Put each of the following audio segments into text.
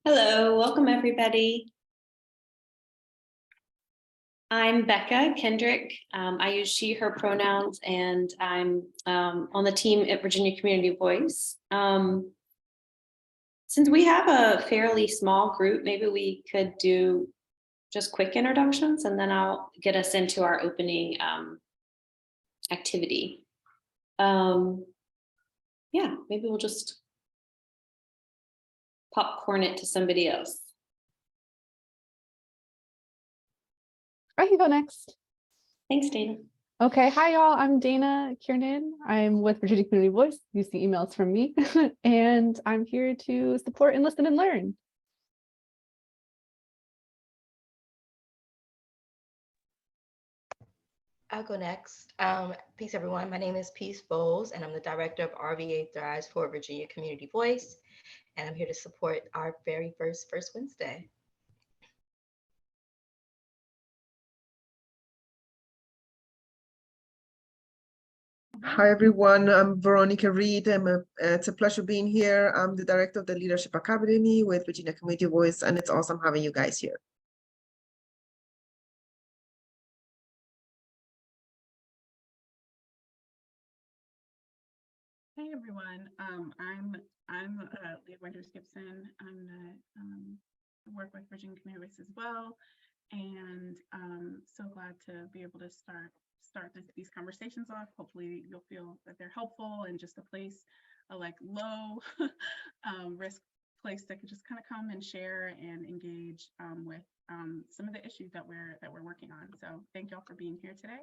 Hello, welcome everybody. I'm Becca Kendrick. I use she, her pronouns, and I'm on the team at Virginia Community Voice. Since we have a fairly small group, maybe we could do just quick introductions and then I'll get us into our opening activity. Yeah, maybe we'll just popcorn it to somebody else. I can go next. Thanks, Dana. Okay, hi y'all, I'm Dana Kiernan. I'm with Virginia Community Voice. You see emails from me, and I'm here to support and listen and learn. I'll go next. Peace, everyone. My name is Peace Bowles, and I'm the director of RVA Thrives for Virginia Community Voice, and I'm here to support our very first Wednesday. Hi, everyone. I'm Veronica Reed. It's a pleasure being here. I'm the director of the Leadership Academy with Virginia Community Voice, and it's awesome having you guys here. Hey everyone, I'm Leah Winters Gibson. I work with Virginia Community Voice as well, and so glad to be able to start these conversations off. Hopefully you'll feel that they're helpful and just a like low risk place that could just kind of come and share and engage with some of the issues that we're working on. So thank y'all for being here today,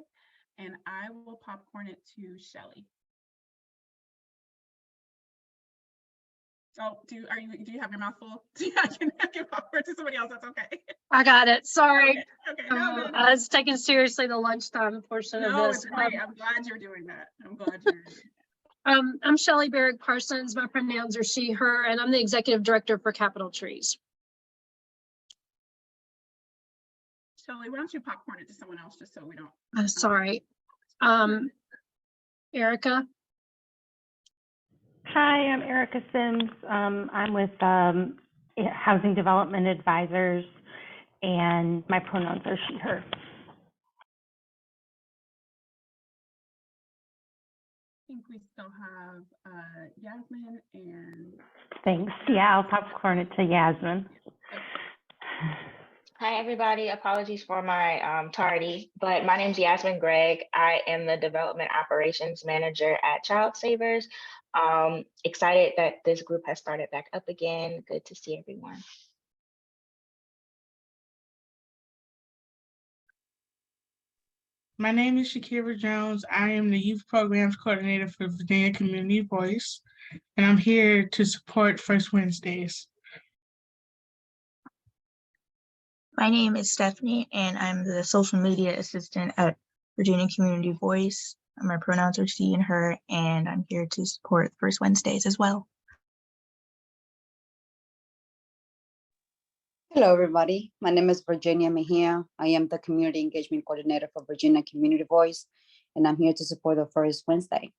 and I will popcorn it to Shelly. Oh, do you have your mouth full? I can give popcorn to somebody else. That's okay. I got it. Sorry. Okay. No. I was taking seriously the lunchtime portion of this. It's great. I'm glad you're doing that. I'm glad you're I'm Shelly Barrick Parsons. My pronouns are she, her, and I'm the executive director for Capital Trees. Shelly, why don't you popcorn it to someone else just so we don't. Sorry. Erica. Hi, I'm Erica Sims. I'm with Housing Development Advisors, and my pronouns are she, her. I think we still have Yasmin and. Thanks. Yeah, I'll popcorn it to Yasmin. Hi, everybody. Apologies for my tardy, but my name is Yasmin Gregg. I am the Development Operations Manager at Child Savers. Excited that this group has started back up again. Good to see everyone. My name is Shakira Jones. I am the Youth Programs Coordinator for Virginia Community Voice, and I'm here to support First Wednesdays. My name is Stephanie, and I'm the social media assistant at Virginia Community Voice. My pronouns are she and her, and I'm here to support First Wednesdays as well. Hello, everybody. My name is Virginia Mejia. I am the Community Engagement Coordinator for Virginia Community Voice, and I'm here to support the First Wednesday.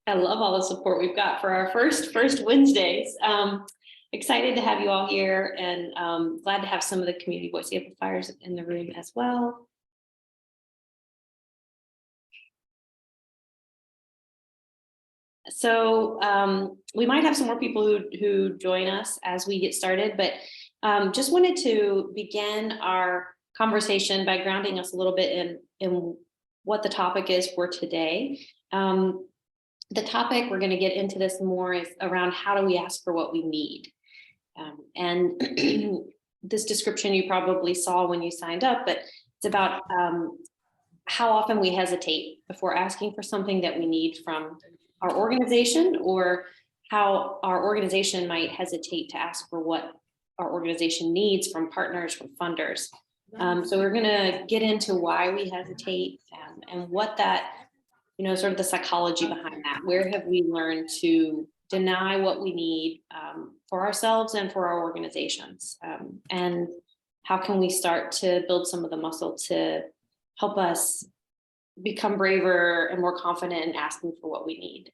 I love all the support we've got for our first Wednesdays. Excited to have you all here, and glad to have some of the community voice amplifiers in the room as well. So we might have some more people who join us as we get started, but just wanted to begin our conversation by grounding us a little bit in what the topic is for today. The topic, we're going to get into this more, is around how do we ask for what we need. And this description you probably saw when you signed up, but it's about how often we hesitate before asking for something that we need from our organization, or how our organization might hesitate to ask for what our organization needs from partners, from funders. So we're going to get into why we hesitate and what that, sort of the psychology behind that. Where have we learned to deny what we need for ourselves and for our organizations? And how can we start to build some of the muscle to help us become braver and more confident in asking for what we need?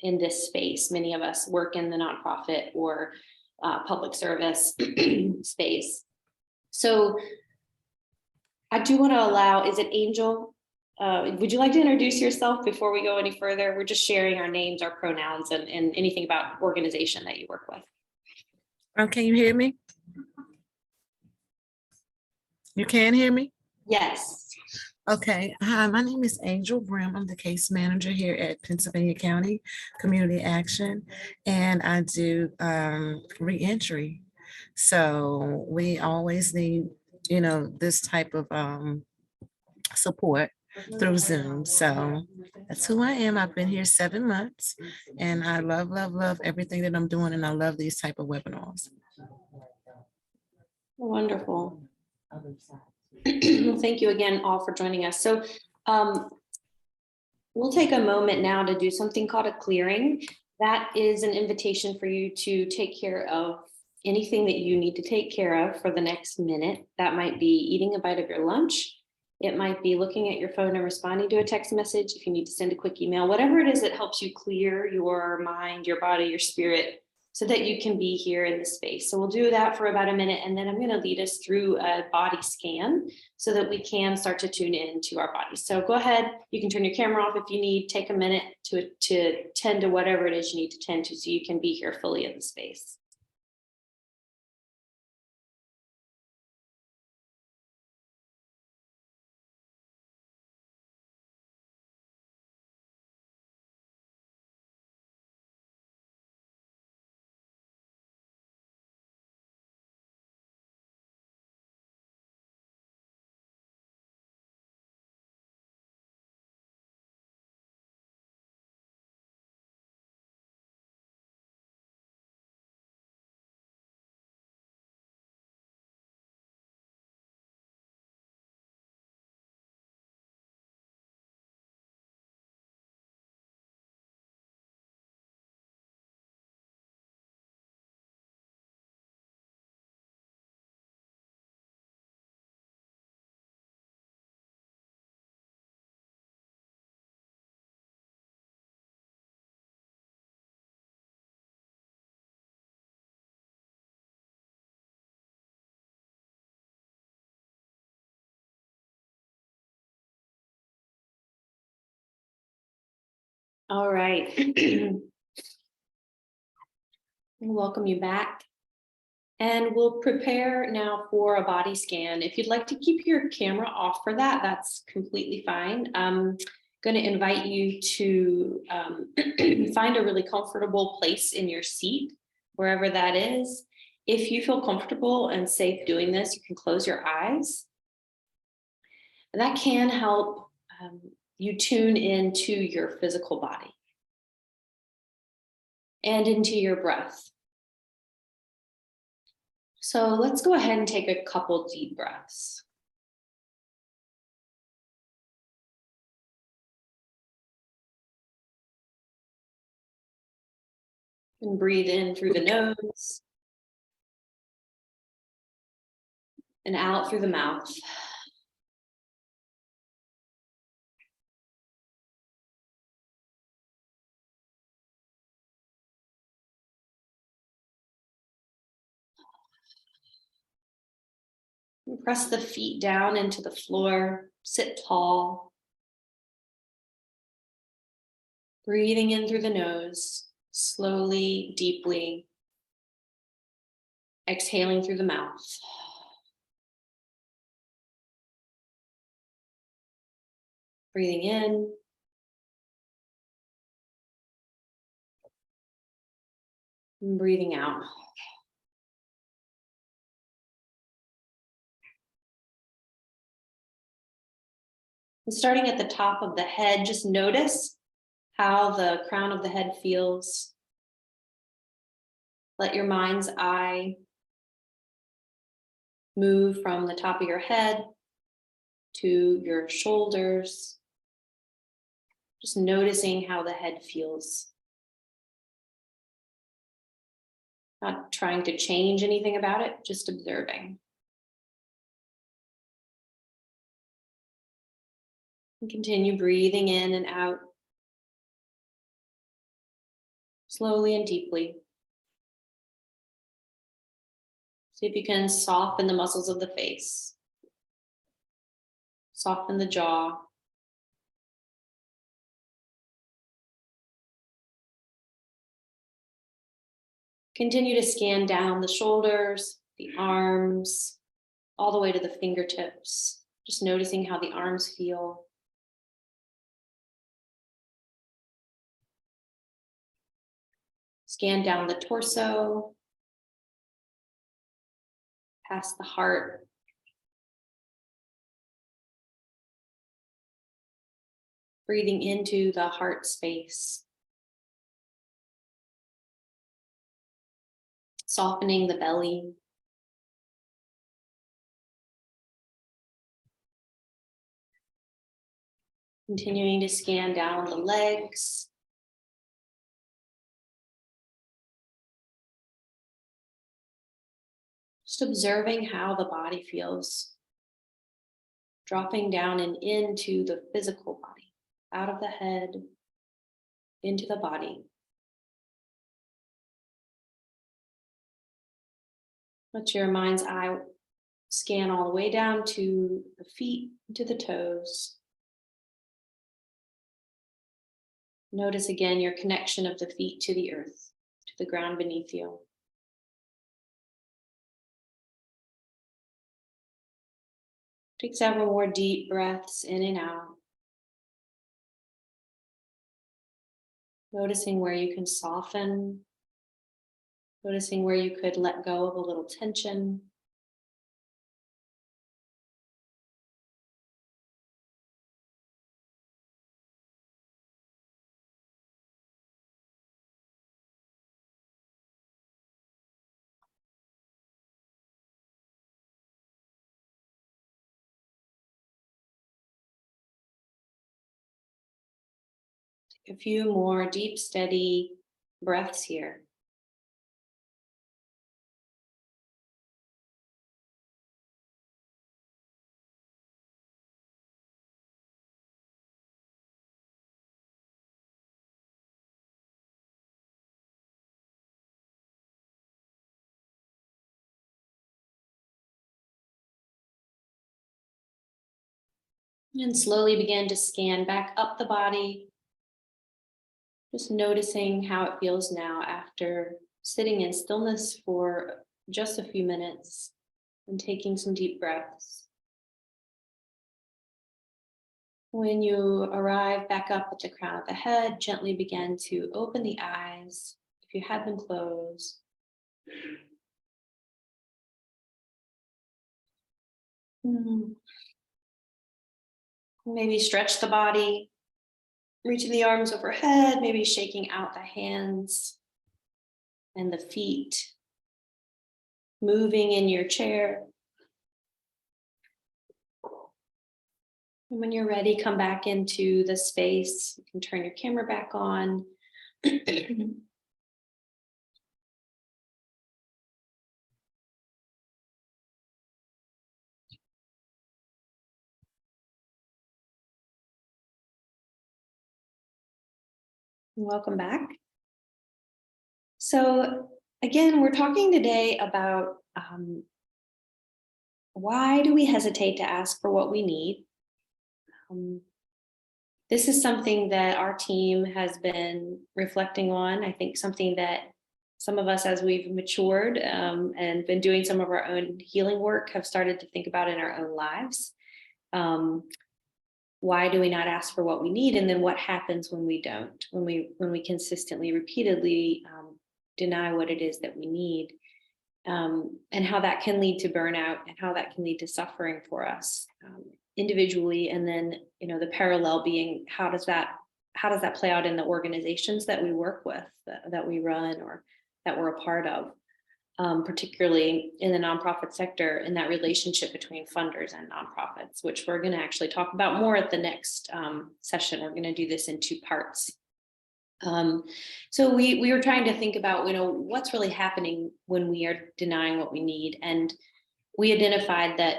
in this space. Many of us work in the nonprofit or public service space. So I do want to allow, is it Angel? Would you like to introduce yourself before we go any further? We're just sharing our names, our pronouns, and anything about organization that you work with. Can you hear me? You can hear me? Yes. Okay. Hi, my name is Angel Brim. I'm the case manager here at Pennsylvania County Community Action, and I do reentry. So we always need, this type of support through Zoom. So that's who I am. I've been here 7 months, and I love, love, love everything that I'm doing, and I love these type of webinars. Wonderful. Well, thank you again all for joining us. So we'll take a moment now to do something called a clearing. That is an invitation for you to take care of anything that you need to take care of for the next minute. That might be eating a bite of your lunch. It might be looking at your phone and responding to a text message. If you need to send a quick email, whatever it is that helps you clear your mind, your body, your spirit, so that you can be here in the space. So we'll do that for about a minute, and then I'm going to lead us through a body scan so that we can start to tune in to our bodies. So go ahead, you can turn your camera off if you need, take a minute to tend to whatever it is you need to tend to so you can be here fully in the space. All right. Welcome you back. And we'll prepare now for a body scan. If you'd like to keep your camera off for that, that's completely fine. I'm going to invite you to find a really comfortable place in your seat, wherever that is. If you feel comfortable and safe doing this, you can close your eyes. And that can help you tune into your physical body and into your breath. So let's go ahead and take a couple deep breaths. And breathe in through the nose and out through the mouth. And press the feet down into the floor, sit tall. Breathing in through the nose, slowly, deeply. Exhaling through the mouth. Breathing in. And breathing out. And starting at the top of the head, just notice how the crown of the head feels. Let your mind's eye move from the top of your head to your shoulders. Just noticing how the head feels. Not trying to change anything about it, just observing. And continue breathing in and out. slowly and deeply. See if you can soften the muscles of the face, soften the jaw. Continue to scan down the shoulders, the arms, all the way to the fingertips, just noticing how the arms feel. Scan down the torso, past the heart. Breathing into the heart space. Softening the belly. Continuing to scan down the legs. Just observing how the body feels. Dropping down and into the physical body, out of the head, into the body. Let your mind's eye scan all the way down to the feet, to the toes. Notice again your connection of the feet to the earth, to the ground beneath you. Take several more deep breaths in and out. Noticing where you can soften. Noticing where you could let go of a little tension. Take a few more deep, steady breaths here. And slowly begin to scan back up the body. Just noticing how it feels now after sitting in stillness for just a few minutes and taking some deep breaths. When you arrive back up at the crown of the head, gently begin to open the eyes if you had them closed. Maybe stretch the body, reaching the arms overhead, maybe shaking out the hands and the feet, moving in your chair. And when you're ready, come back into the space. You can turn your camera back on. Welcome back. So again, we're talking today about why do we hesitate to ask for what we need? This is something that our team has been reflecting on. I think something that some of us, as we've matured and been doing some of our own healing work, have started to think about in our own lives. Why do we not ask for what we need? And then what happens when we don't, when we consistently, repeatedly deny what it is that we need, and how that can lead to burnout and how that can lead to suffering for us individually. And then, the parallel being, how does that play out in the organizations that we work with, that we run, or that we're a part of? Particularly in the nonprofit sector, in that relationship between funders and nonprofits, which we're going to actually talk about more at the next session. We're going to do this in 2 parts. So we were trying to think about, what's really happening when we are denying what we need. And we identified that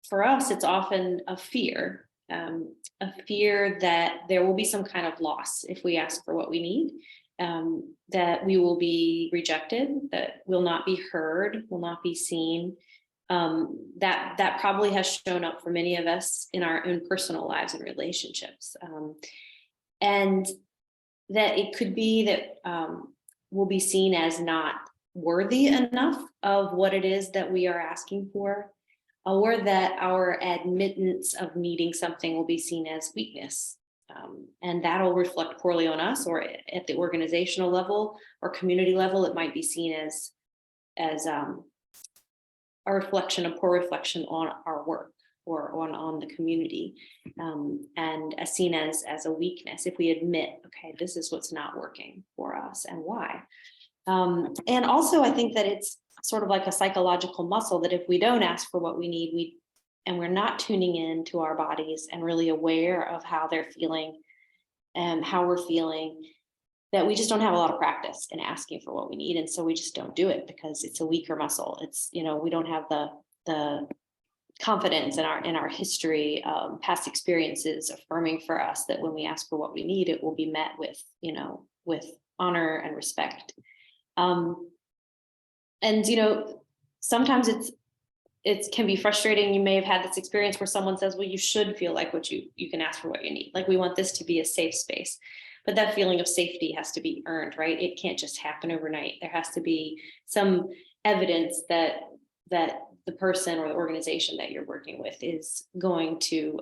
for us, it's often a fear that there will be some kind of loss if we ask for what we need. that we will be rejected, that will not be heard, will not be seen. That probably has shown up for many of us in our own personal lives and relationships. And that it could be that we'll be seen as not worthy enough of what it is that we are asking for, or that our admittance of needing something will be seen as weakness. And that'll reflect poorly on us, or at the organizational level or community level, it might be seen as a reflection, a poor reflection on our work or on the community, and seen as a weakness if we admit, okay, this is what's not working for us and why. And also, I think that it's sort of like a psychological muscle that if we don't ask for what we need, and we're not tuning in to our bodies and really aware of how they're feeling and how we're feeling, that we just don't have a lot of practice in asking for what we need. And so we just don't do it because it's a weaker muscle. It's, we don't have the confidence in our history, past experiences affirming for us that when we ask for what we need, it will be met with, with honor and respect. And, sometimes it can be frustrating. You may have had this experience where someone says, well, you should feel like you can ask for what you need. Like, we want this to be a safe space, but that feeling of safety has to be earned, right? It can't just happen overnight. There has to be some evidence that the person or the organization that you're working with is going to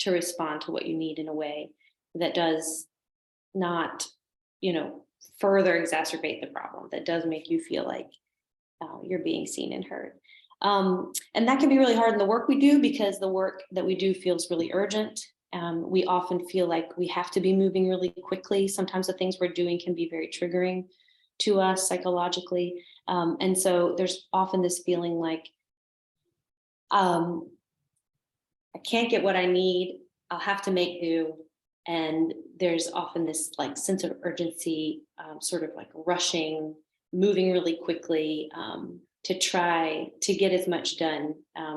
respond to what you need in a way that does not, further exacerbate the problem, that does make you feel like you're being seen and heard. And that can be really hard in the work we do, because the work that we do feels really urgent. We often feel like we have to be moving really quickly. Sometimes the things we're doing can be very triggering to us psychologically. And so there's often this feeling like, I can't get what I need, I'll have to make do. And there's often this like sense of urgency, sort of like rushing, moving really quickly, to try to get as much done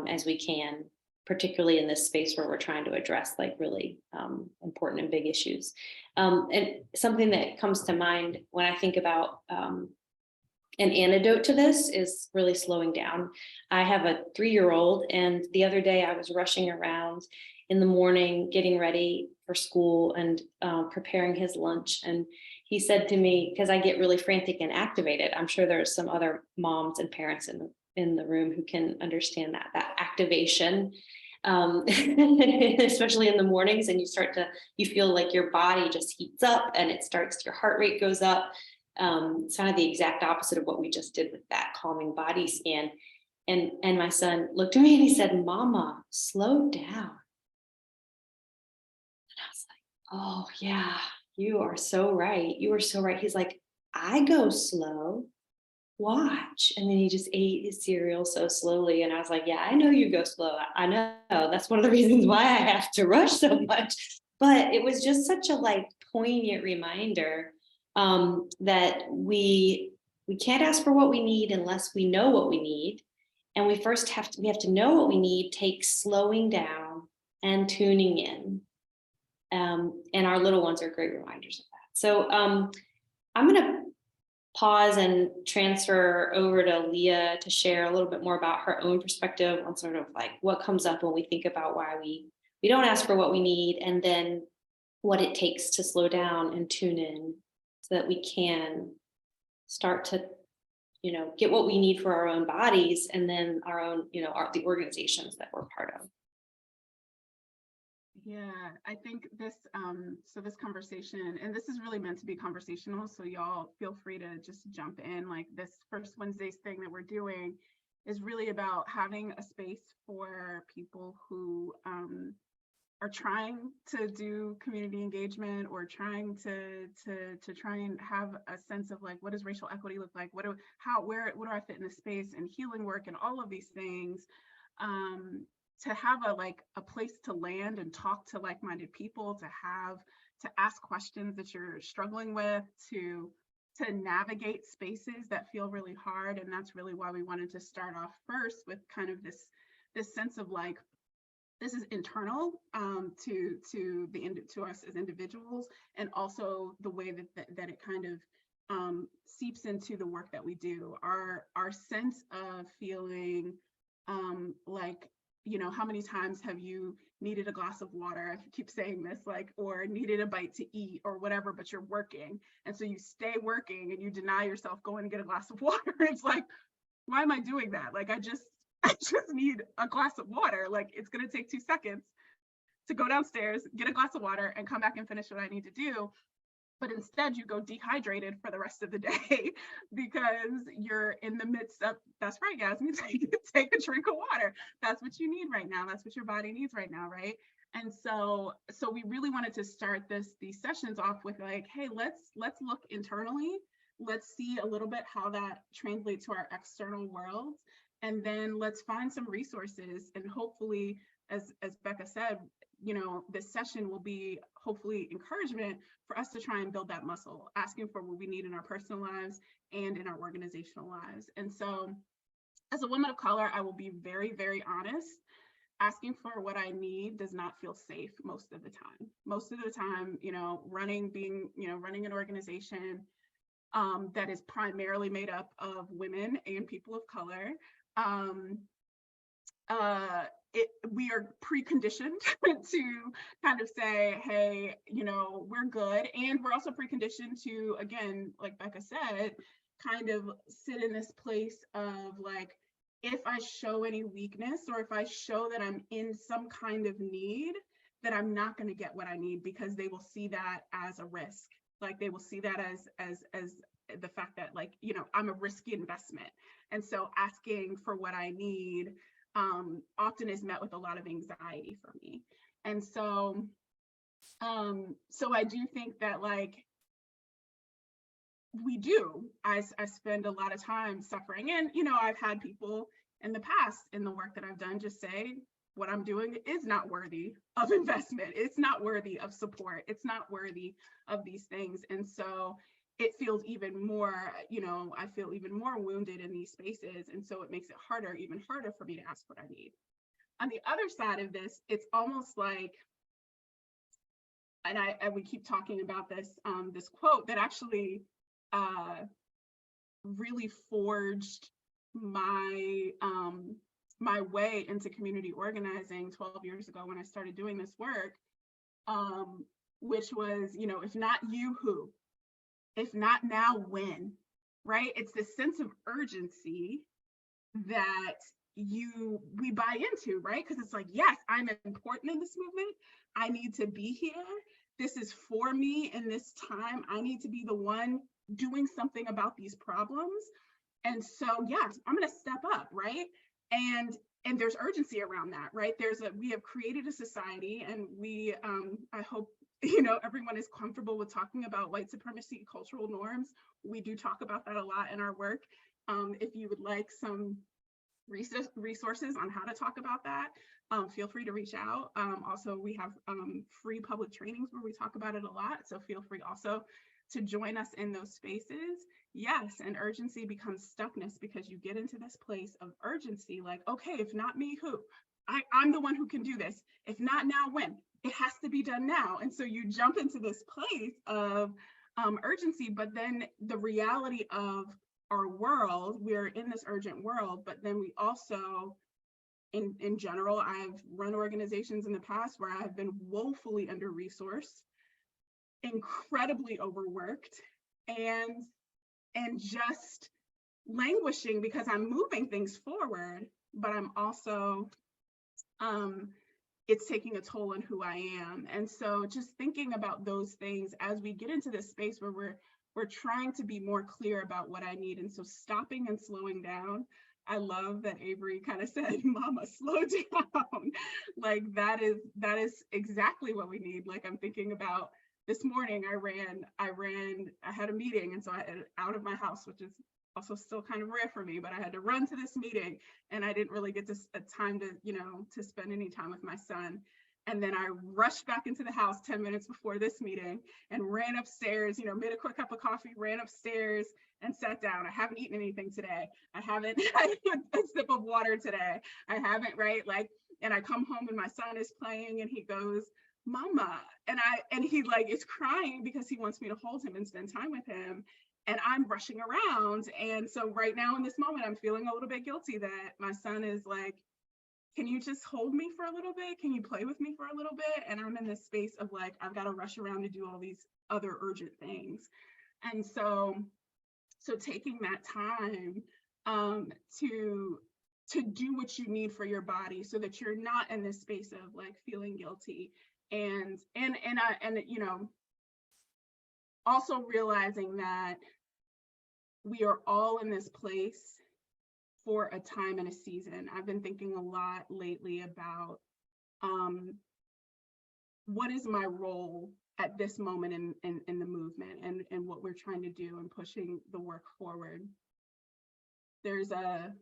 as we can, particularly in this space where we're trying to address like really important and big issues. And something that comes to mind when I think about an antidote to this is really slowing down. I have a 3-year-old, and the other day I was rushing around in the morning, getting ready for school and preparing his lunch. And he said to me, because I get really frantic and activated, I'm sure there's some other moms and parents in the room who can understand that activation, especially in the mornings, and you feel like your body just heats up and your heart rate goes up. It's kind of the exact opposite of what we just did with that calming body scan. And my son looked at me and he said, "Mama, slow down." And I was like, oh yeah, you are so right. You are so right. He's like, I go slow, watch. And then he just ate his cereal so slowly. And I was like, yeah, I know you go slow. I know, that's one of the reasons why I have to rush so much. But it was just such a like poignant reminder that we can't ask for what we need unless we know what we need. And we have to know what we need takes slowing down and tuning in. And our little ones are great reminders of that. So I'm going to pause and transfer over to Leah to share a little bit more about her own perspective on sort of like what comes up when we think about why we don't ask for what we need, and then what it takes to slow down and tune in so that we can start to, get what we need for our own bodies, and then our own, the organizations that we're part of. Yeah, I think this conversation, and this is really meant to be conversational, so y'all feel free to just jump in. Like, this First Wednesdays thing that we're doing is really about having a space for people who are trying to do community engagement, or trying to try and have a sense of like, what does racial equity look like? Where do I fit in the space, and healing work and all of these things. To have a place to land and talk to like-minded people, to ask questions that you're struggling with, to navigate spaces that feel really hard. And that's really why we wanted to start off first with kind of this sense of like, this is internal to us as individuals, and also the way that it kind of seeps into the work that we do. Our sense of feeling like, you know, how many times have you needed a glass of water? I keep saying this, like, or needed a bite to eat or whatever, but you're working. And so you stay working and you deny yourself going to get a glass of water. It's like, why am I doing that? Like, I just need a glass of water. Like, it's going to take 2 seconds to go downstairs, get a glass of water, and come back and finish what I need to do. But instead you go dehydrated for the rest of the day because you're in the midst of, that's right, Yasmin, take a drink of water. That's what you need right now. That's what your body needs right now, right? And so we really wanted to start these sessions off with like, hey, let's look internally. Let's see a little bit how that translates to our external world. And then let's find some resources, and hopefully, as Becca said, you know, this session will be hopefully encouragement for us to try and build that muscle, asking for what we need in our personal lives and in our organizational lives. And so as a woman of color, I will be very, very honest. Asking for what I need does not feel safe most of the time. Most of the time, you know, running an organization that is primarily made up of women and people of color, we are preconditioned to kind of say, hey, you know, we're good. And we're also preconditioned to, again, like Becca said, kind of sit in this place of like, if I show any weakness or if I show that I'm in some kind of need, that I'm not going to get what I need, because they will see that as a risk. Like they will see that as the fact that, like, you know, I'm a risky investment. And so asking for what I need often is met with a lot of anxiety for me. And so I do think that, like, I spend a lot of time suffering. And, you know, I've had people in the past in the work that I've done just say, what I'm doing is not worthy of investment. It's not worthy of support. It's not worthy of these things. And so it feels even more, you know, I feel even more wounded in these spaces. And so it makes it even harder for me to ask what I need. On the other side of this, it's almost like, and we keep talking about this, this quote that actually really forged my my way into community organizing 12 years ago when I started doing this work, which was, you know, if not you, who? If not now, when? Right? It's this sense of urgency that we buy into, right? Because it's like, yes, I'm important in this movement. I need to be here. This is for me in this time. I need to be the one doing something about these problems. And so, yes, I'm going to step up, right? And there's urgency around that, right? We have created a society, and we, I hope, you know, everyone is comfortable with talking about white supremacy cultural norms. We do talk about that a lot in our work. If you would like some resources on how to talk about that, feel free to reach out. Also, we have free public trainings where we talk about it a lot. So feel free also to join us in those spaces. Yes, and urgency becomes stuckness because you get into this place of urgency, like, okay, if not me, who? I'm the one who can do this. If not now, when? It has to be done now. And so you jump into this place of urgency, but then the reality of our world, we're in this urgent world, but then we also, in general, I've run organizations in the past where I've been woefully under-resourced, incredibly overworked, and just languishing because I'm moving things forward, but I'm also, it's taking a toll on who I am. And so just thinking about those things as we get into this space where we're trying to be more clear about what I need. And so stopping and slowing down. I love that Avery kind of said, mama, slow down. Like that is exactly what we need. Like I'm thinking about this morning, I had a meeting, and so I had out of my house, which is also still kind of rare for me, but I had to run to this meeting, and I didn't really get a time to, you know, to spend any time with my son. And then I rushed back into the house 10 minutes before this meeting and ran upstairs, you know, made a quick cup of coffee, ran upstairs and sat down. I haven't eaten anything today. I haven't had a sip of water today. I haven't, right? Like, and I come home and my son is playing and he goes, mama, and he like is crying because he wants me to hold him and spend time with him. and I'm rushing around. And so right now in this moment, I'm feeling a little bit guilty that my son is like, can you just hold me for a little bit? Can you play with me for a little bit? And I'm in this space of like, I've got to rush around to do all these other urgent things. And so taking that time to do what you need for your body so that you're not in this space of like feeling guilty and you know, also realizing that we are all in this place for a time and a season. I've been thinking a lot lately about what is my role at this moment in the movement and what we're trying to do and pushing the work forward. There's a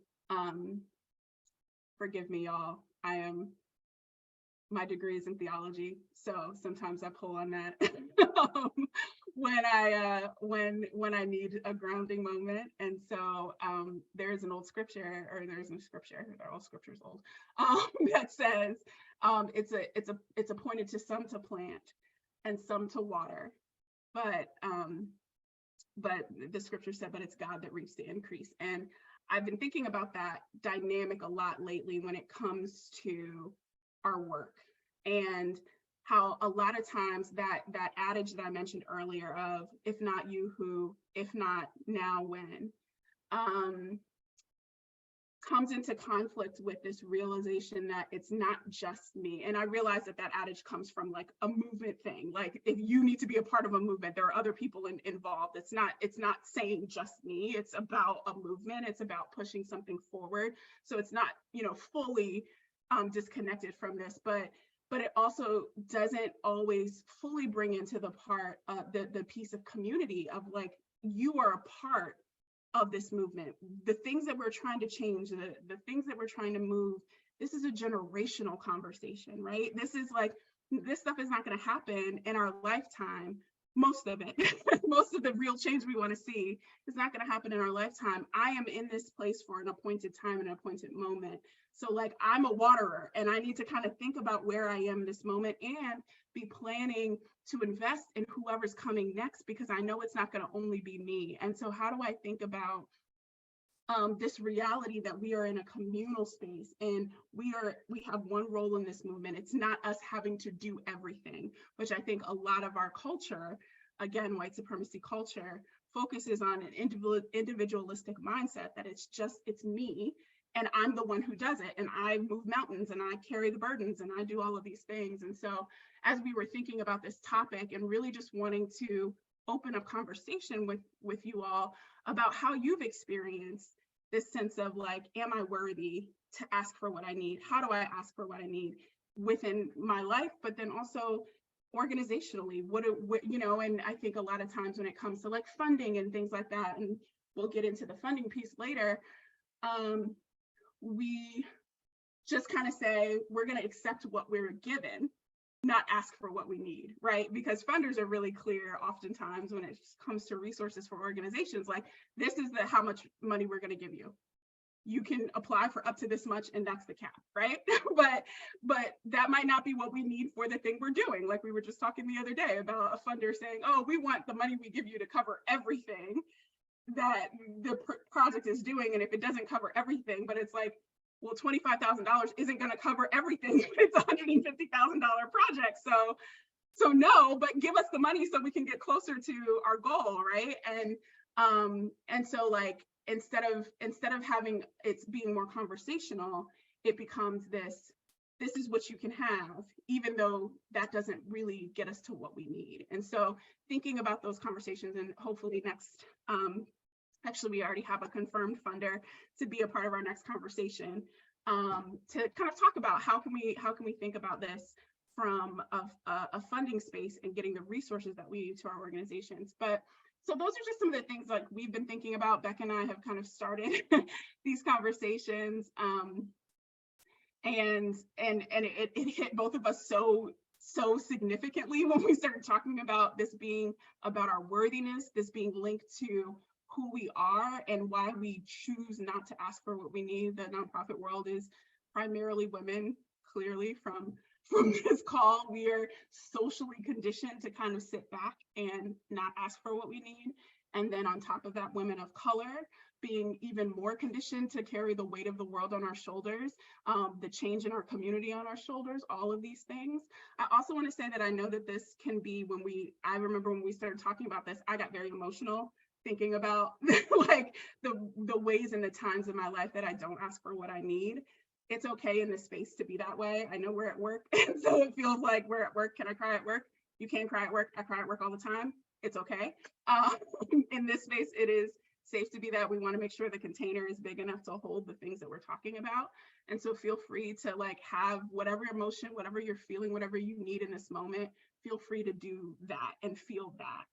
forgive me, y'all. My degree is in theology, so sometimes I pull on that when I need a grounding moment. And so there's an old scripture, or there's no scripture, all scripture's old, that says it's appointed to some to plant and some to water, but the scripture said, but it's God that reaps the increase. And I've been thinking about that dynamic a lot lately when it comes to our work, and how a lot of times that adage that I mentioned earlier of if not you, who, if not now, when, comes into conflict with this realization that it's not just me. And I realize that adage comes from like a movement thing. Like if you need to be a part of a movement, there are other people involved. It's not saying just me, it's about a movement. It's about pushing something forward. So it's not, you know, fully disconnected from this, but it also doesn't always fully bring into the part, the piece of community of like, you are a part of this movement. The things that we're trying to change, the things that we're trying to move, this is a generational conversation, right? This is like, this stuff is not going to happen in our lifetime. Most of it, most of the real change we want to see is not going to happen in our lifetime. I am in this place for an appointed time and an appointed moment. So like, I'm a waterer and I need to kind of think about where I am this moment and be planning to invest in whoever's coming next, because I know it's not going to only be me. And so how do I think about this reality that we are in a communal space and we have one role in this movement. It's not us having to do everything, which I think a lot of our culture, again, white supremacy culture, focuses on an individualistic mindset that it's me and I'm the one who does it, and I move mountains and I carry the burdens and I do all of these things. And so as we were thinking about this topic and really just wanting to open up conversation with you all about how you've experienced this sense of like, am I worthy to ask for what I need? How do I ask for what I need within my life, but then also organizationally, what you know, and I think a lot of times when it comes to like funding and things like that, and we'll get into the funding piece later, we just kind of say, we're going to accept what we're given, not ask for what we need, right? Because funders are really clear oftentimes when it comes to resources for organizations, like this is how much money we're going to give you. You can apply for up to this much and that's the cap, right? but that might not be what we need for the thing we're doing. Like we were just talking the other day about a funder saying, oh, we want the money we give you to cover everything that the project is doing. And if it doesn't cover everything, but it's like, well, $25,000 isn't going to cover everything. It's a $150,000 project. So no, but give us the money so we can get closer to our goal, right? And so like, instead of having it being more conversational, it becomes this is what you can have, even though that doesn't really get us to what we need. And so thinking about those conversations, and hopefully next, actually we already have a confirmed funder to be a part of our next conversation, to kind of talk about how can we think about this from a funding space and getting the resources that we need to our organizations. But so those are just some of the things like we've been thinking about. Becca and I have kind of started these conversations, and it hit both of us so significantly when we started talking about this being about our worthiness, this being linked to who we are and why we choose not to ask for what we need. The nonprofit world is primarily women, clearly from this call. We are socially conditioned to kind of sit back and not ask for what we need. And then on top of that, women of color being even more conditioned to carry the weight of the world on our shoulders, the change in our community on our shoulders, all of these things. I also want to say that I know that this can be I remember when we started talking about this, I got very emotional thinking about like the ways and the times in my life that I don't ask for what I need. It's okay in this space to be that way. I know we're at work, and so it feels like we're at work. Can I cry at work? You can cry at work. I cry at work all the time. It's okay. In this space, it is safe to be that. We want to make sure the container is big enough to hold the things that we're talking about. And so feel free to like have whatever emotion, whatever you're feeling, whatever you need in this moment, feel free to do that and feel that.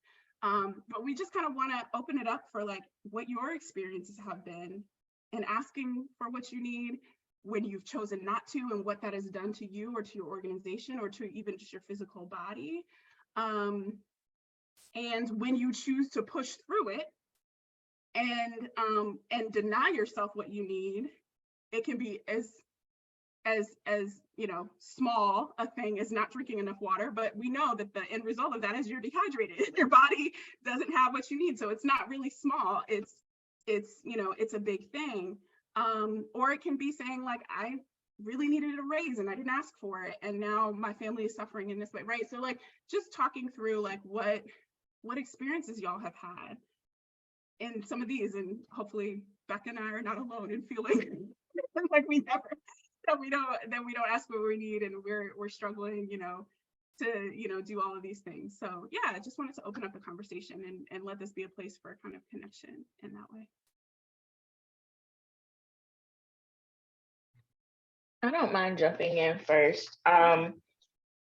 But we just kind of want to open it up for like what your experiences have been and asking for what you need when you've chosen not to, and what that has done to you or to your organization or to even just your physical body. And when you choose to push through it and deny yourself what you need, it can be as you know, small a thing as not drinking enough water, but we know that the end result of that is you're dehydrated. Your body doesn't have what you need. So it's not really small. It's you know, it's a big thing. Or it can be saying like, I really needed a raise and I didn't ask for it, and now my family is suffering in this way, right? So like just talking through like what experiences y'all have had in some of these, and hopefully Becca and I are not alone in feeling like we don't ask what we need, and we're struggling, you know, to, you know, do all of these things. So yeah, I just wanted to open up the conversation and let this be a place for kind of connection in that way. I don't mind jumping in first.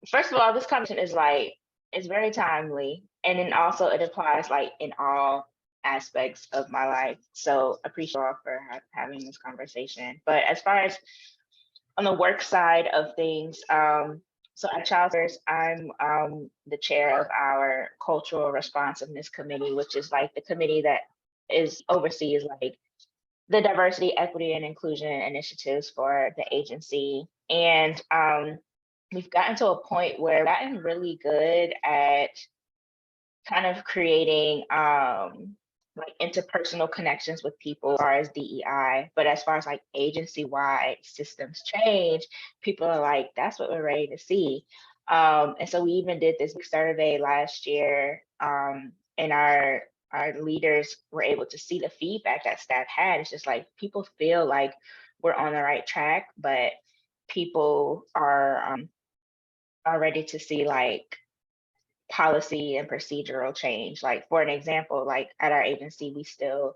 First of all, this conversation is like, it's very timely. And then also it applies like in all aspects of my life. So appreciate you all for having this conversation. But as far as on the work side of things, so at ChildFirst, I'm the chair of our cultural responsiveness committee, which is like the committee that oversees like the diversity, equity, and inclusion initiatives for the agency. And we've gotten to a point where we've gotten really good at kind of creating like interpersonal connections with people as far as DEI, but as far as like agency-wide systems change, people are like, that's what we're ready to see. And so we even did this survey last year, and our leaders were able to see the feedback that staff had. It's just like people feel like we're on the right track, but people are ready to see like policy and procedural change. Like for an example, like at our agency, we still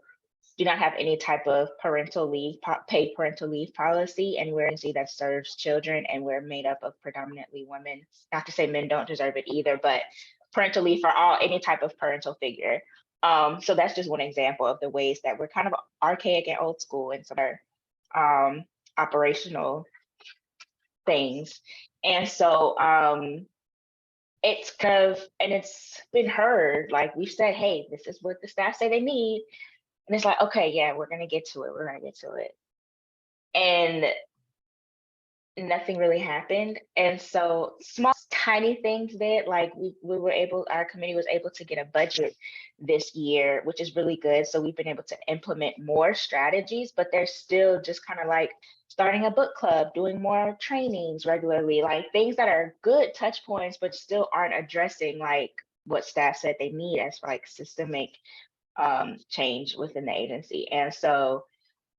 do not have any type of parental leave, paid parental leave policy, and we're an agency that serves children, and we're made up of predominantly women. Not to say men don't deserve it either, but parental leave for any type of parental figure. So that's just one example of the ways that we're kind of archaic and old school in some of our operational things. And so it's kind of, and it's been heard, like we've said, hey, this is what the staff say they need. And it's like, okay, yeah, we're gonna get to it. We're gonna get to it. And nothing really happened. And so small, tiny things did, like our committee was able to get a budget this year, which is really good. So we've been able to implement more strategies, but they're still just kind of like starting a book club, doing more trainings regularly, like things that are good touch points, but still aren't addressing like what staff said they need as like systemic change within the agency. And so,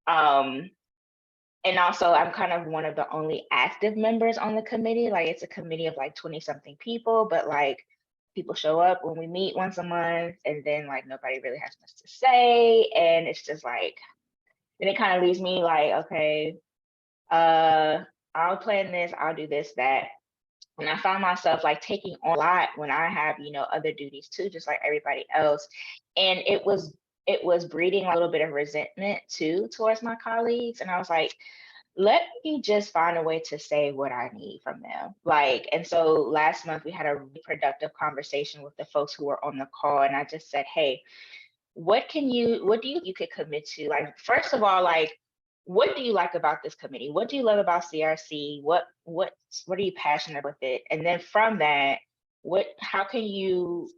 and also I'm kind of one of the only active members on the committee. Like it's a committee of like 20 something people, but like people show up when we meet once a month, and then like nobody really has much to say. And it's just like, then it kind of leaves me like, okay, I'll plan this, I'll do this, that. And I found myself like taking on a lot when I have, you know, other duties too, just like everybody else. And it was breeding a little bit of resentment too towards my colleagues. And I was like, let me just find a way to say what I need from them. Like, and so last month we had a really productive conversation with the folks who were on the call. And I just said, hey, what do you could commit to? Like, first of all, like, what do you like about this committee? What do you love about CRC? What are you passionate with it? And then from that, what can you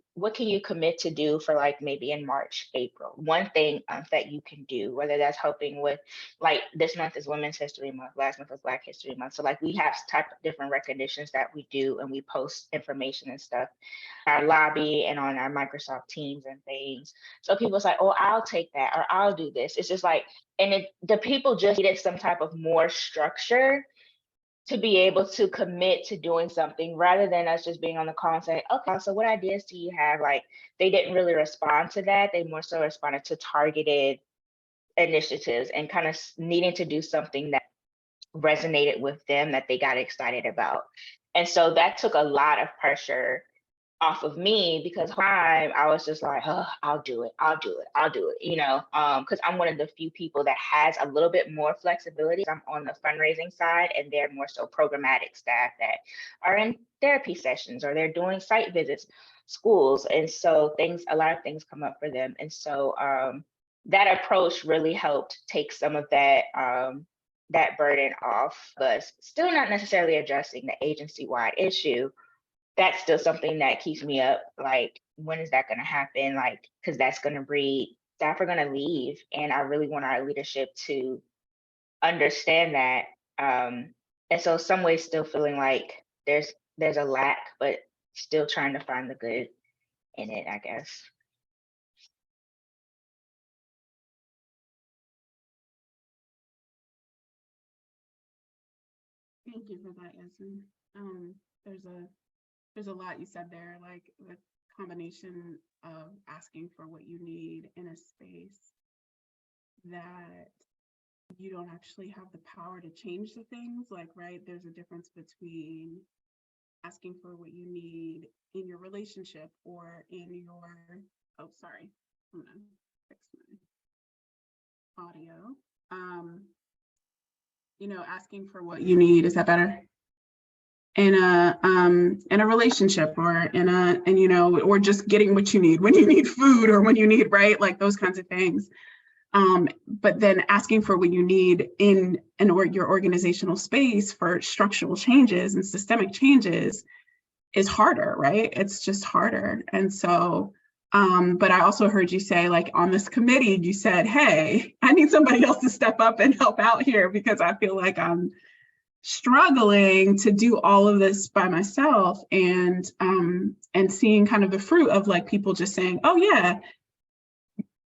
commit to do for like maybe in March, April? One thing that you can do, whether that's helping with, like this month is Women's History Month, last month was Black History Month. So like we have type of different recognitions that we do, and we post information and stuff, our lobby and on our Microsoft Teams and things. So people's like, oh, I'll take that, or I'll do this. It's just like, and the people just needed some type of more structure to be able to commit to doing something, rather than us just being on the call and saying, okay, so what ideas do you have? Like, they didn't really respond to that. They more so responded to targeted initiatives and kind of needing to do something that resonated with them, that they got excited about. And so that took a lot of pressure off of me, because I was just like, oh, I'll do it, you know, because I'm one of the few people that has a little bit more flexibility. I'm on the fundraising side, and they're more so programmatic staff that are in therapy sessions, or they're doing site visits, schools. And so a lot of things come up for them. And so that approach really helped take some of that that burden off, but still not necessarily addressing the agency-wide issue. That's still something that keeps me up. Like, when is that going to happen? Like, because that's going to breed, staff are going to leave. And I really want our leadership to understand that. And so some ways still feeling like there's a lack, but still trying to find the good in it, I guess. Thank you for that, Yasmin. There's a lot you said there, like the combination of asking for what you need in a space that you don't actually have the power to change the things. Like, right, there's a difference between asking for what you need in your relationship or in your, oh, sorry, I'm gonna fix my audio. You know, asking for what you need, is that better? In a relationship, or and you know, or just getting what you need when you need food, or when you need, right, like those kinds of things. But then asking for what you need in your organizational space for structural changes and systemic changes is harder, right? It's just harder. And so, but I also heard you say, like, on this committee, you said, hey, I need somebody else to step up and help out here, because I feel like I'm struggling to do all of this by myself, and seeing kind of the fruit of like people just saying, oh yeah,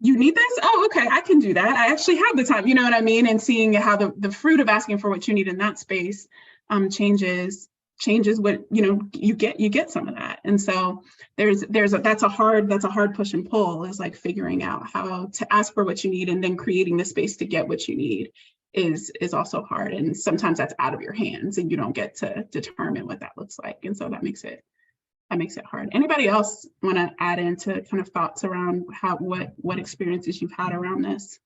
you need this? Oh, okay, I can do that. I actually have the time, you know what I mean? And seeing how the fruit of asking for what you need in that space changes what, you know, you get some of that. And so that's a hard push and pull, is like figuring out how to ask for what you need and then creating the space to get what you need is also hard. And sometimes that's out of your hands and you don't get to determine what that looks like. And so that makes it hard. Anybody else want to add into kind of thoughts around what experiences you've had around this?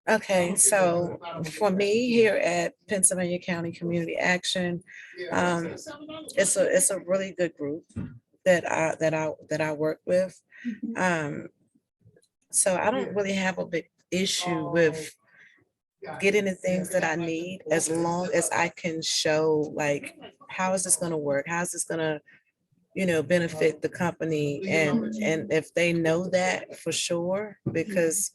Okay, so for me here at Pennsylvania County Community Action, it's a really good group that I work with. So I don't really have a big issue with getting the things that I need, as long as I can show, like, how is this going to work? How is this going to, you know, benefit the company? And if they know that for sure, because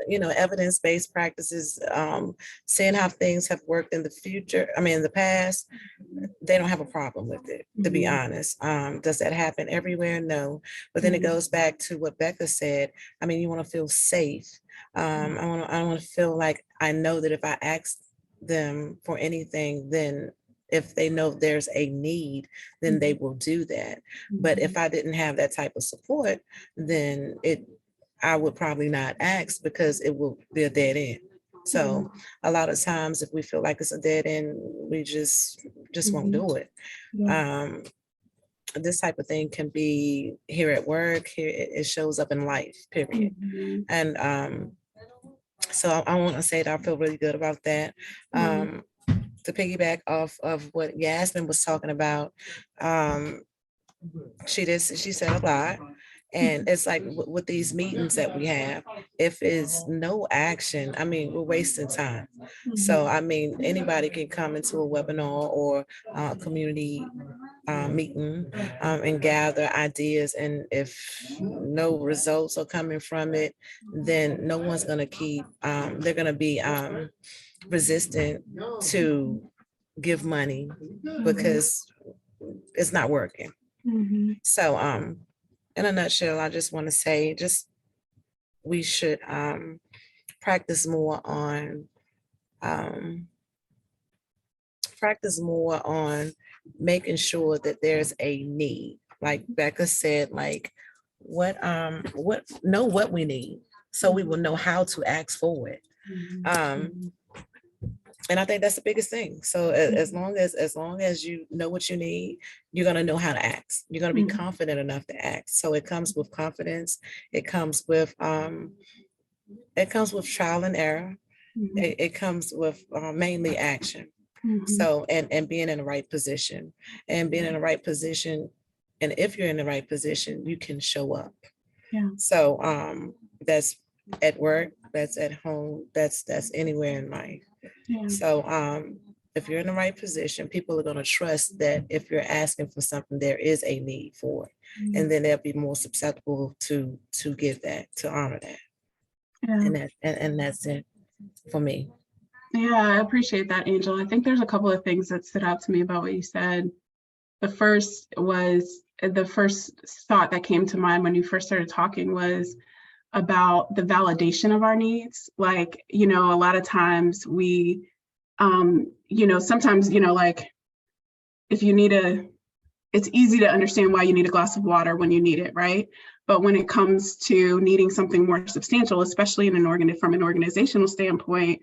you know, evidence-based practices, seeing how things have worked in the past, they don't have a problem with it, to be honest. Does that happen everywhere? No. But then it goes back to what Becca said. I mean, you want to feel safe. I want to feel like I know that if I ask them for anything, then if they know there's a need, then they will do that. But if I didn't have that type of support, then I would probably not ask, because it will be a dead end. So a lot of times, if we feel like it's a dead end, we just won't do it. This type of thing can be here at work. Here it shows up in life, period. And so I want to say that I feel really good about that. To piggyback off of what Yasmin was talking about, she said a lot. And it's like with these meetings that we have, if it's no action, I mean, we're wasting time. So, I mean, anybody can come into a webinar or a community meeting and gather ideas. And if no results are coming from it, then no one's going to keep, they're going to be resistant to give money because it's not working. So, in a nutshell, I just want to say, we should practice more on making sure that there's a need. Like Becca said, like know what we need, so we will know how to ask for it. And I think that's the biggest thing. So as long as you know what you need, you're going to know how to ask. You're going to be confident enough to ask. So it comes with confidence. It comes with trial and error. It comes with mainly action. So and being in the right position, and if you're in the right position, you can show up. So that's at work, that's at home, that's anywhere in life. So if you're in the right position, people are going to trust that if you're asking for something, there is a need for it. And then they'll be more susceptible to give that, to honor that. And that's it for me. Yeah, I appreciate that, Angel. I think there's a couple of things that stood out to me about what you said. The first thought that came to mind when you first started talking was about the validation of our needs. Like, a lot of times we, sometimes, like if you need it's easy to understand why you need a glass of water when you need it, right? But when it comes to needing something more substantial, especially from an organizational standpoint,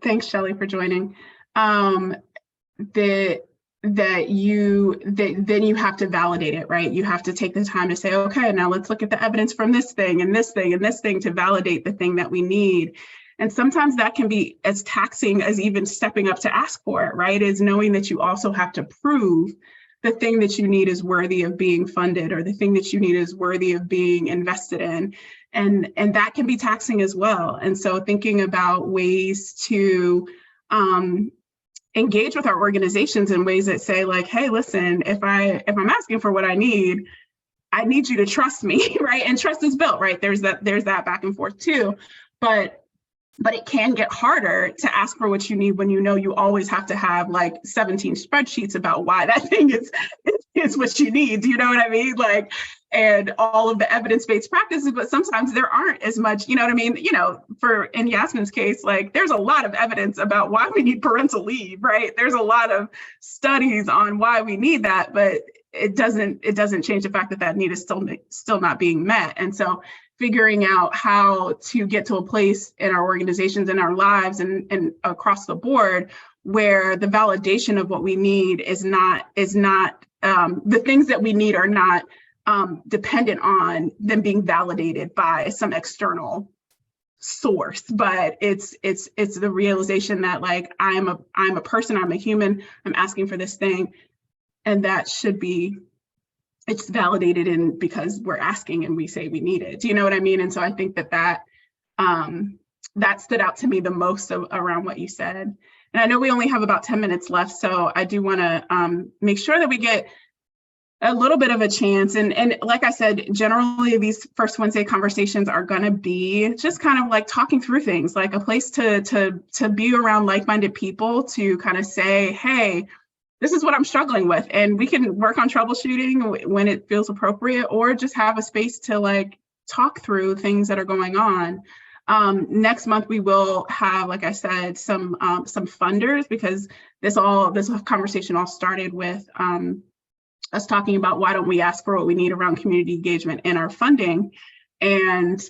thanks, Shelley, for joining. Then you have to validate it, right? You have to take the time to say, okay, now let's look at the evidence from this thing and this thing and this thing to validate the thing that we need. And sometimes that can be as taxing as even stepping up to ask for it, right? Is knowing that you also have to prove the thing that you need is worthy of being funded, or the thing that you need is worthy of being invested in. And that can be taxing as well. And so thinking about ways to engage with our organizations in ways that say, like, hey, listen, if I'm asking for what I need you to trust me, right? And trust is built, right? There's that back and forth too. But it can get harder to ask for what you need when you always have to have like 17 spreadsheets about why that thing is what you need. Do you know what I mean? Like, and all of the evidence-based practices, but sometimes there aren't as much, you know what I mean? In Yasmin's case, like there's a lot of evidence about why we need parental leave, right? There's a lot of studies on why we need that, but it doesn't change the fact that need is still not being met. And so figuring out how to get to a place in our organizations, in our lives, and across the board where the validation of what we need is not the things that we need are not dependent on them being validated by some external source, but it's the realization that like I'm a person, I'm a human, I'm asking for this thing, and that should be, it's validated in because we're asking and we say we need it. Do you know what I mean? And so I think that stood out to me the most around what you said. And I know we only have about 10 minutes left, so I do want to make sure that we get a little bit of a chance. And like I said, generally these First Wednesday conversations are going to be just kind of like talking through things, like a place to be around like-minded people to kind of say, hey, this is what I'm struggling with. And we can work on troubleshooting when it feels appropriate, or just have a space to like talk through things that are going on. Next month, we will have, like I said, some funders, because this conversation all started with us talking about why don't we ask for what we need around community engagement in our funding. And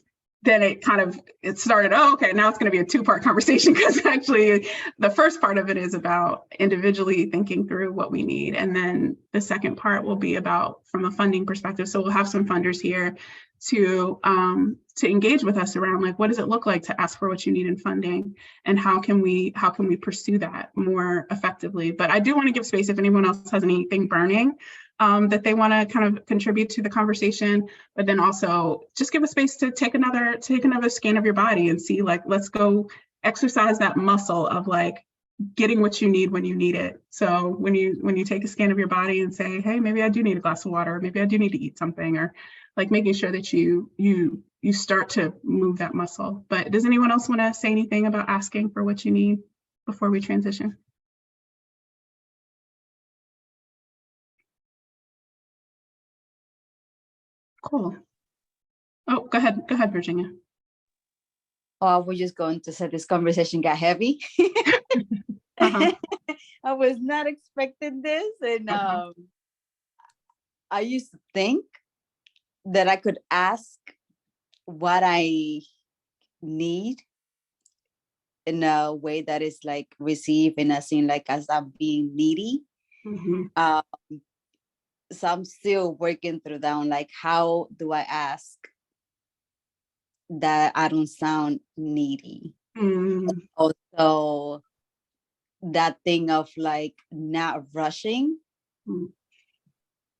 then it started, okay, now it's going to be a two-part conversation, because actually the first part of it is about individually thinking through what we need. And then the second part will be about from a funding perspective. So we'll have some funders here to engage with us around, like, what does it look like to ask for what you need in funding, and how can we pursue that more effectively? But I do want to give space if anyone else has anything burning that they want to kind of contribute to the conversation, but then also just give a space to take another scan of your body and see, like, let's go exercise that muscle of like getting what you need when you need it. So when you take a scan of your body and say, hey, maybe I do need a glass of water, or maybe I do need to eat something, or like making sure that you start to move that muscle. But does anyone else want to say anything about asking for what you need before we transition? Cool. Oh, go ahead, Virginia. Oh, I was just going to say this conversation got heavy. Uh-huh. I was not expecting this. And I used to think that I could ask what I need in a way that is like receive and as in like as I'm being needy. Mm-hmm. So I'm still working through that, like, how do I ask that I don't sound needy? Mm-hmm. Also, that thing of like not rushing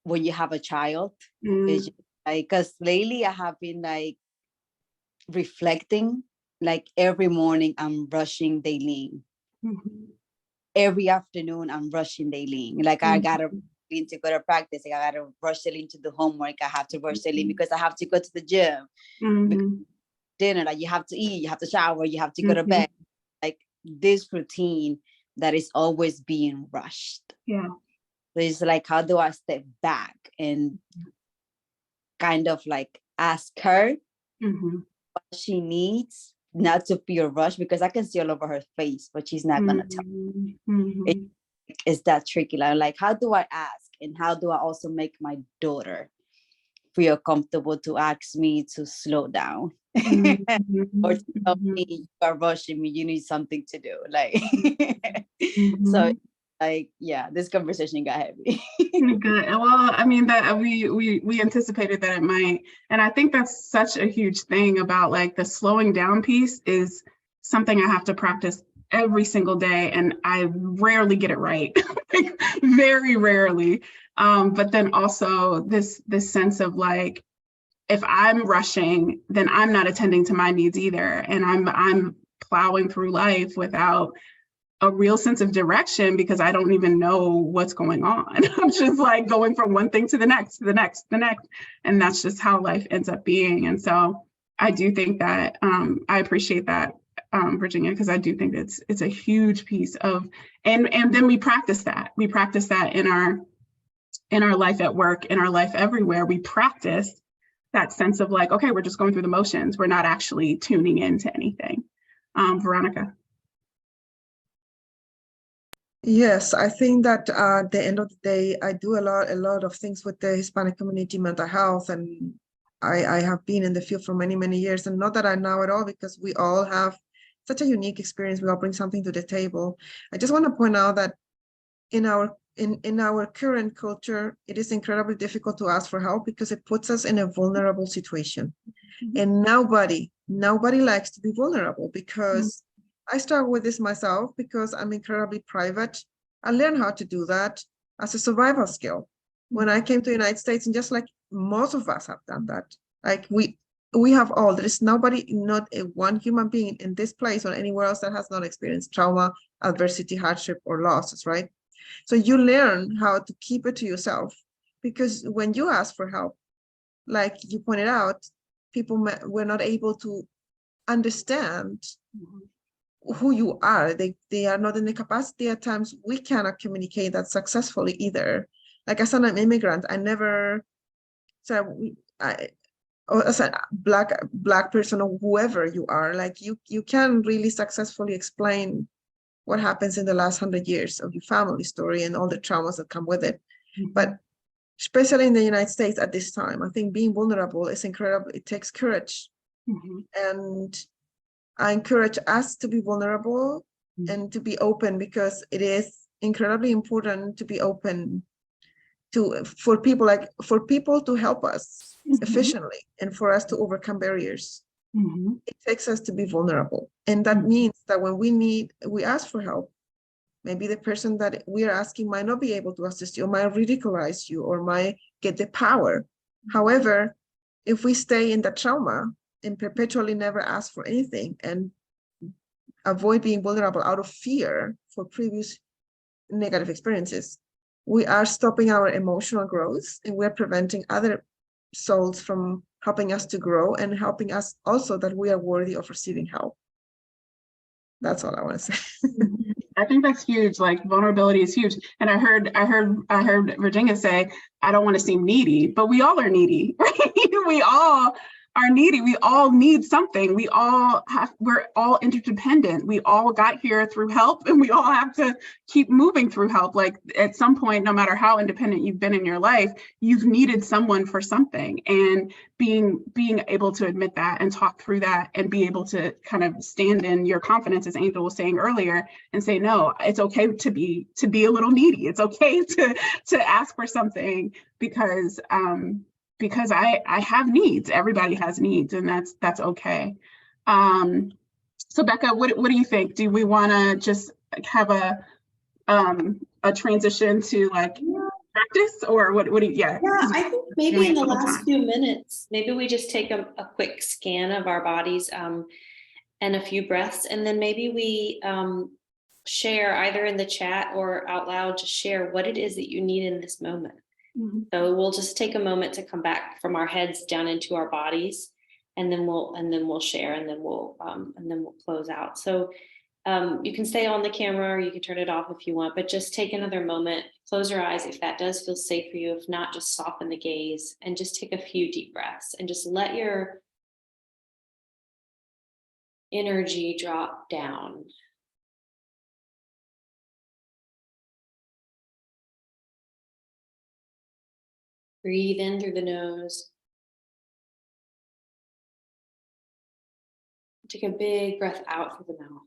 when you have a child. Because lately I have been like reflecting, like every morning I'm rushing Daylene. Every afternoon I'm rushing Daylene. Like I gotta to go to practice. I gotta rush Celine to the homework. I have to rush Celine because I have to go to the gym. Dinner, like you have to eat, you have to shower, you have to go to bed. Like this routine that is always being rushed. Yeah. So it's like, how do I step back and kind of like ask her what she needs, not to feel rushed, because I can see all over her face, but she's not gonna tell me. It's that tricky. Like, how do I ask? And how do I also make my daughter feel comfortable to ask me to slow down? Or to tell me, you are rushing me, you need something to do. Like, so like, yeah, this conversation got heavy. Good. Well, I mean, that we anticipated that it might, and I think that's such a huge thing about like the slowing down piece is something I have to practice every single day, and I rarely get it right, like very rarely. But then also this sense of like, if I'm rushing, then I'm not attending to my needs either, and I'm plowing through life without a real sense of direction because I don't even know what's going on. I'm just like going from one thing to the next, to the next, the next, and that's just how life ends up being. And so I do think that I appreciate that. Virginia, because I do think it's a huge piece of, and then we practice that. We practice that in our life at work, in our life everywhere. We practice that sense of like, okay, we're just going through the motions. We're not actually tuning into anything. Veronica. Yes, I think that at the end of the day, I do a lot of things with the Hispanic community mental health, and I have been in the field for many, many years, and not that I know it all, because we all have such a unique experience. We all bring something to the table. I just want to point out that in our current culture, it is incredibly difficult to ask for help because it puts us in a vulnerable situation. And nobody likes to be vulnerable, because I struggle with this myself because I'm incredibly private. I learned how to do that as a survival skill when I came to the United States, and just like most of us have done that. Like we have all, there is nobody, not one human being in this place or anywhere else that has not experienced trauma, adversity, hardship, or losses, right? So you learn how to keep it to yourself, because when you ask for help, like you pointed out, people were not able to understand who you are. They are not in the capacity at times. We cannot communicate that successfully either. Like as an immigrant, I never, or as a black person or whoever you are, like you can really successfully explain what happens in the last 100 years of your family story and all the traumas that come with it. But especially in the United States at this time, I think being vulnerable is incredible. It takes courage. And I encourage us to be vulnerable and to be open, because it is incredibly important to be open for people to help us efficiently and for us to overcome barriers. It takes us to be vulnerable. And that means that when we ask for help, Maybe the person that we are asking might not be able to assist you, or might ridicularize you, or might get the power. However, if we stay in the trauma and perpetually never ask for anything and avoid being vulnerable out of fear for previous negative experiences, we are stopping our emotional growth, and we're preventing other souls from helping us to grow and helping us also that we are worthy of receiving help. That's all I want to say. I think that's huge. Like vulnerability is huge. And I heard Virginia say, I don't want to seem needy, but we all are needy, right? We all are needy. We all need something. We're all interdependent. We all got here through help, and we all have to keep moving through help. Like at some point, no matter how independent you've been in your life, you've needed someone for something. And being able to admit that and talk through that and be able to kind of stand in your confidence, as Angel was saying earlier, and say, no, it's okay to be a little needy. It's okay to ask for something because I have needs. Everybody has needs, and that's okay. So Becca, what do you think? Do we want to just have a transition to like practice, or what do you? Yeah, I think maybe in the last few minutes, maybe we just take a quick scan of our bodies and a few breaths, and then maybe we share either in the chat or out loud, just share what it is that you need in this moment. So we'll just take a moment to come back from our heads down into our bodies, and then we'll share, and then we'll close out. So you can stay on the camera, or you can turn it off if you want, but just take another moment, close your eyes if that does feel safe for you. If not, just soften the gaze and just take a few deep breaths and just let your energy drop down. Breathe in through the nose. Take a big breath out through the mouth.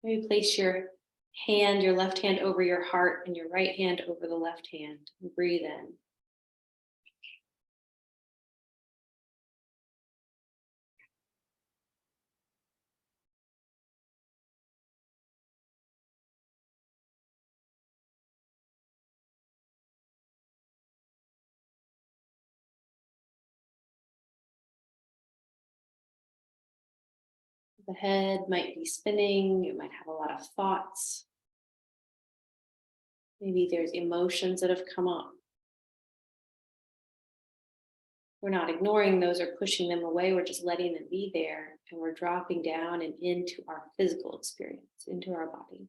Maybe place your left hand over your heart and your right hand over the left hand. And breathe in. The head might be spinning, you might have a lot of thoughts. Maybe there's emotions that have come up. We're not ignoring those or pushing them away, we're just letting them be there, and we're dropping down and into our physical experience, into our body.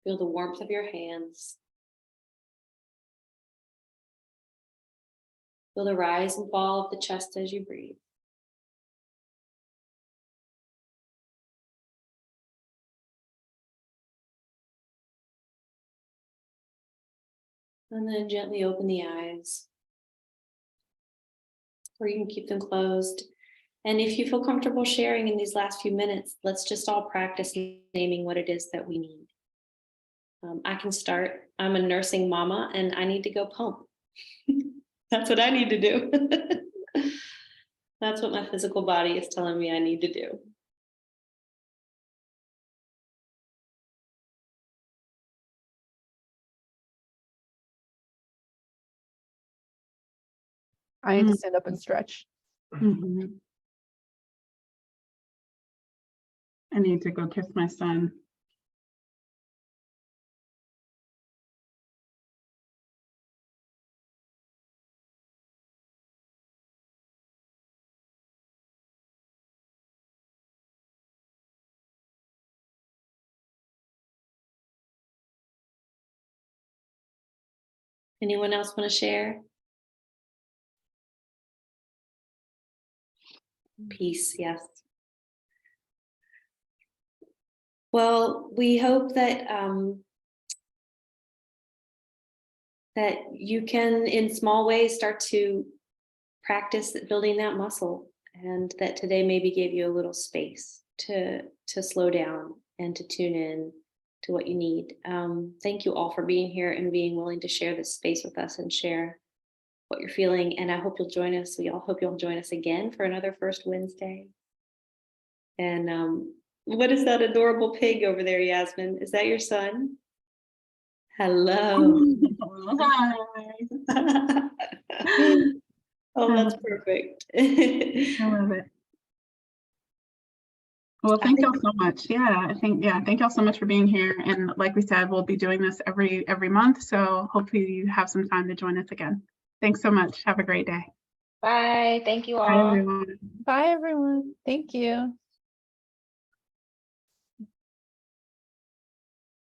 Feel the warmth of your hands. Feel the rise and fall of the chest as you breathe. And then gently open the eyes, or you can keep them closed. And if you feel comfortable sharing in these last few minutes, let's just all practice naming what it is that we need. I can start. I'm a nursing mama and I need to go pump. That's what I need to do. That's what my physical body is telling me I need to do. I need to stand up and stretch. I need to go kiss my son. Anyone else want to share? Peace, yes. Well, we hope that that you can, in small ways, start to practice building that muscle, and that today maybe gave you a little space to slow down and to tune in to what you need. Thank you all for being here and being willing to share this space with us and share what you're feeling. And I hope you'll join us. We all hope you'll join us again for another First Wednesday. And what is that adorable pig over there, Yasmin? Is that your son? Hello. Oh, that's perfect. I love it. Well, thank y'all so much. Yeah, thank y'all so much for being here. And like we said, we'll be doing this every month. So hopefully you have some time to join us again. Thanks so much. Have a great day. Bye. Thank you Bye, all. everyone. Bye, everyone. Thank you.